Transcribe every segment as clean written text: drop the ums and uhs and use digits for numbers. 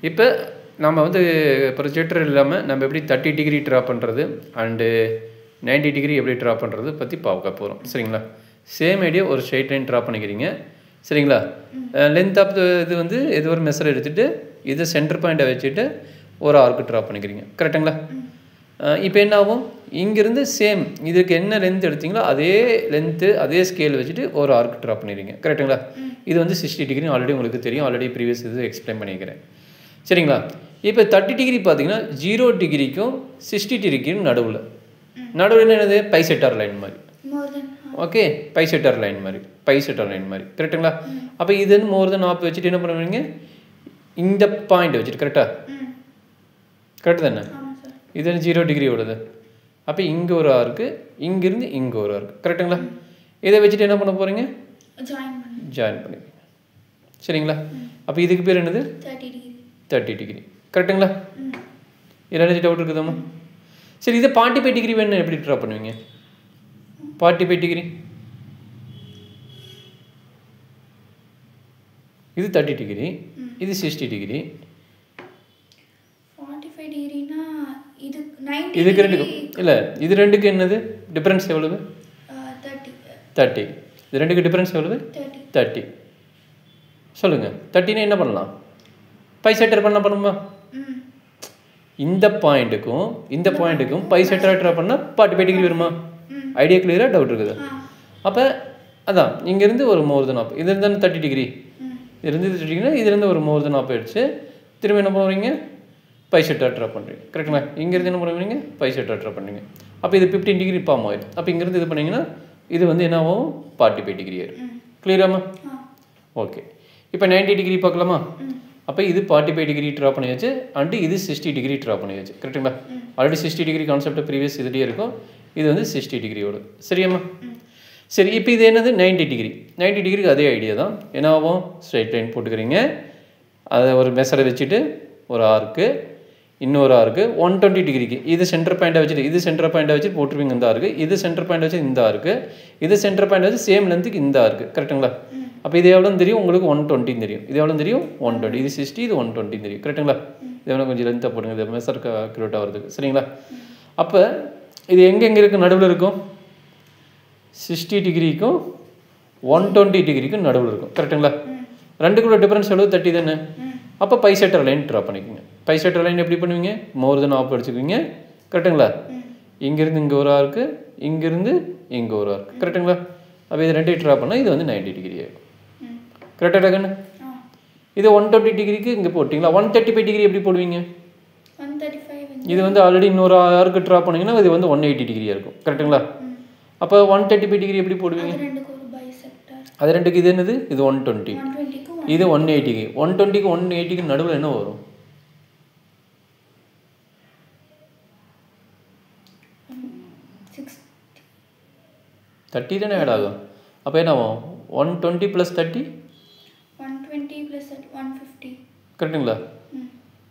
இப்போ நம்ம வந்து ப்ரொஜெக்டர் இல்லாமல் நம்ம எப்படி 30 டிகிரி ட்ரா பண்ணுறது அண்டு 90 டிகிரி எப்படி ட்ரா பண்ணுறது பற்றி பார்க்க போகிறோம். சரிங்களா? சேம் ஐடியா ஒரு ஸ்ட்ரெயிட் லைன் ட்ரா பண்ணிக்கிறீங்க. சரிங்களா? லென்த் ஆஃப் இது வந்து ஏதோ ஒரு மெஷர் எடுத்துகிட்டு இதை சென்டர் பாயிண்ட்டை வச்சுட்டு ஒரு ஆர்க்கு ட்ரா பண்ணிக்கிறீங்க. கரெக்டுங்களா? இப்போ என்ன ஆகும், இங்கேருந்து சேம் இதுக்கு என்ன லென்த் எடுத்தீங்களோ அதே லென்த்து அதே ஸ்கேல் வச்சுட்டு ஒரு ஆர்க் ட்ரா பண்ணிடுறீங்க. கரெக்டுங்களா? இது வந்து 60 டிகிரி ஆல்ரெடி உங்களுக்கு தெரியும், ஆல்ரெடி ப்ரீவியஸ் இது எக்ஸ்பிளைன் பண்ணிக்கிறேன். சரிங்களா? இப்போ 30 டிகிரி பார்த்தீங்கன்னா 0 டிகிரிக்கும் 60 டிகிரிக்கும் நடுவில் என்னது பைசெட்டார் லைன் மாதிரி. ஓகே, பைசெட்டார் லைன் மாதிரி. கரெக்டுங்களா? அப்போ இது வந்து மோர் தென் ஆப் வச்சுட்டு என்ன பண்ணுவீங்க, இந்த பாயிண்ட் வச்சுட்டு கரெக்டு தானே, இது வந்து 0 டிகிரி ஓடுது. அப்போ இங்கே ஒரு ஆர்க்கு, இங்கிருந்து இங்கே ஒரு ஆர்க்கு. கரெக்டுங்களா? இதை வச்சுட்டு என்ன பண்ண போகிறீங்க, ஜாயின் பண்ணிக்கிறீங்க. சரிங்களா? அப்போ இதுக்கு பேர் என்னது 30 டிகிரி. கரெக்டுங்களா? இதில் டவுட் இருக்குதாம்மா? சரி, இதை 45 டிகிரி வேணும் எப்படி ட்ரா பண்ணுவீங்க? 45 டிகிரி இது 30 டிகிரி, இது 60 டிகிரி. இதுக்கு ரெண்டுக்கும் இல்லை, இது ரெண்டுக்கு என்னது டிஃப்ரென்ஸ் எவ்வளவு? 30. இது ரெண்டுக்கு டிஃப்ரென்ஸ் எவ்வளவு? 30. சொல்லுங்கள், 30னா என்ன பண்ணலாம், பைசெட்டர் பண்ணுமா? இந்த பாயிண்ட்டுக்கும் பைசெட்டர் ட்ரா பண்ணால் 45 டிகிரி வருமா? ஐடியா கிளியராக? டவுட் இருக்குதா? அப்போ அதான் இங்கேருந்து ஒரு மோர் தென் ஆப், இது இருந்தால் 30 டிகிரி, இதுலேருந்து 30 டிகிரினா இதுலேருந்து ஒரு மோர் தென் ஆப் ஆகிடுச்சு. திரும்ப என்ன பண்ணுறீங்க, பைசெட்டர் ட்ரா பண்ணுறீங்க. கரெக்டுங்களா? இங்கேருந்து என்ன பண்ணுவீங்க, பைசெட்டர் ட்ரா பண்ணுவீங்க. அப்போ இது 15 டிகிரி ஃபார்ம் ஆகிடும். அப்போ இங்கேருந்து இது பண்ணிங்கன்னா இது வந்து என்ன ஆகும், 45 டிகிரி ஆகிடும். கிளியராமா? ஓகே, இப்போ 90 டிகிரி பார்க்கலாமா? அப்போ இது 45 டிகிரி ட்ரா பண்ணியாச்சு, அண்டு இது 60 டிகிரி ட்ரா பண்ணியாச்சு. கரெக்டுங்களா? ஆல்ரெடி 60 டிகிரி கான்செப்ட் ப்ரீவியஸ் இதுலேயே இருக்கும். இது வந்து 60 டிகிரியோட. சரியாம்மா? சரி, இப்போ இது என்னது 90 டிகிரி. 90 டிகிரிக்கு அதே ஐடியா தான். என்ன ஆகும், ஸ்ட்ரைட் லைன் போட்டுக்கிறீங்க, அதை ஒரு மெஷரை வச்சுட்டு ஒரு ஆர்க்கு, இன்னொரு ஆர்க்கு 120 டிகிரிக்கு இது சென்டர் பாயிண்ட்டை வச்சுட்டு இது சென்டர் பாயிண்ட்டை வச்சு போட்டுருவீங்க இந்த ஆர்க்கு, இது சென்டர் பாயிண்ட் வச்சு இந்த ஆர்க்கு, இது சென்டர் பாயிண்ட் வச்சு சேம் லென்த்துக்கு இந்த ஆர்க்கு. கரெக்டுங்களா? அப்போ இது எவ்வளோன்னு தெரியும் உங்களுக்கு, 120 தெரியும். இது எவ்வளோ தெரியும், 120. இது 60, இது 120 தெரியும். கரெக்டுங்களா? இது எவ்வளோ கொஞ்சம் லென்த்தாக போடுங்க, இது மெஷர் அக்யூரேட்டாக வருதுக்கு. சரிங்களா? அப்போ இது எங்கெங்கே இருக்குது, நடுவில் இருக்கும், 60 டிகிரிக்கும் 120 டிகிரிக்கும் நடுவில் இருக்கும். கரெக்டுங்களா? ரெண்டுக்குள்ள டிஃபரன்ஸ் எவ்வளோ, 30 தானே. அப்போ பைசெட்டர் லைன் ட்ரா பண்ணிக்கோங்க. பைசெட்டர் லைன் எப்படி பண்ணுவீங்க, மோர் தென் ஆப் எடுத்துக்குவீங்க. கரெக்டுங்களா? இங்கேருந்து இங்கே ஒரு ஆர்க்கு, இங்கேருந்து இங்கே ஒரு ஆர்க்கு. கரெக்டுங்களா? அப்போ இது ரெண்டையும் ட்ரா பண்ணால் இது வந்து 90 டிகிரி ஆகும். கரெக்டாக கண்ணு? இது 120 டிகிரிக்கு இங்கே போட்டிங்களா, 135 டிகிரி எப்படி போடுவீங்க, இது வந்து ஆல்ரெடி இன்னொரு ஆர்க்கு ட்ரா பண்ணிங்கன்னா இது வந்து 180 டிகிரியாக இருக்கும். கரெக்டுங்களா? அப்போ 135 டிகிரி எப்படி போடுவீங்க, அது ரெண்டுக்கு இது என்னது, இது 120, இது 180. 120க்கு 180க்கு நடுவில் என்ன வரும், 30 தானே ஆட் ஆகும். அப்போ என்ன ஆகும், 120 + 30 150. கரெக்டுங்களா?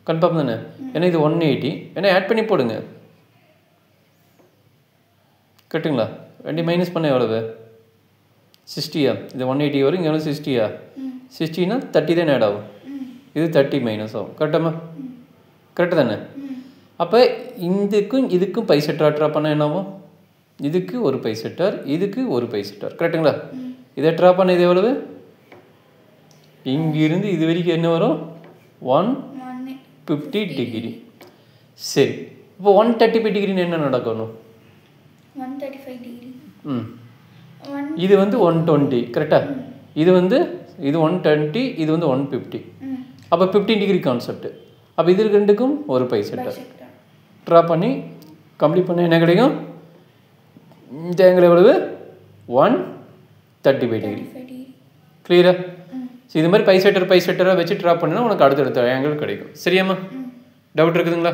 கன்ஃபார்ம் தானே? ஏன்னா இது 180, ஏன்னா ஆட் பண்ணி போடுங்க. கரெக்டுங்களா? ரெண்டு மைனஸ் பண்ண எவ்வளவு, 60யா, இது 180 வரும், இங்கே எவ்வளோ 60யா, 60னா 30 தானே ஆட் ஆகும், இது 30 மைனஸ் ஆகும். கரெக்டாமா? கரெக்டு தானே? அப்போ இதுக்கும் பைசெட்டர் ட்ரா பண்ணால் என்ன ஆகும், இதுக்கு ஒரு பைசெட்டர், இதுக்கு ஒரு பைசெட்டர். கரெக்டுங்களா? இதை ட்ரா பண்ண இது எவ்வளவு, இங்கிருந்து இது வரைக்கும் என்ன வரும், 150 டிகிரி. சரி, இப்போ 135 டிகிரின்னு என்ன நடக்கணும், 135 டிகிரி. இது வந்து 120. கரெக்டா? இது வந்து இது 120, இது வந்து 150. அப்போ 15 டிகிரி கான்செப்ட். அப்போ இது ரெண்டுக்கும் ஒரு பைசெட்டர் ட்ரா பண்ணி கம்ப்ளீட் பண்ண என்ன கிடைக்கும், இந்த ஆங்கிள் எவ்வளவு, 135 டிகிரி. கிளியரா? இது மாதிரி பைசெட்டராக வச்சு ட்ரா பண்ணினா உனக்கு அடுத்தடுத்த ஆங்கிள் கிடைக்கும். சரியாம்மா? டவுட் இருக்குதுங்களா?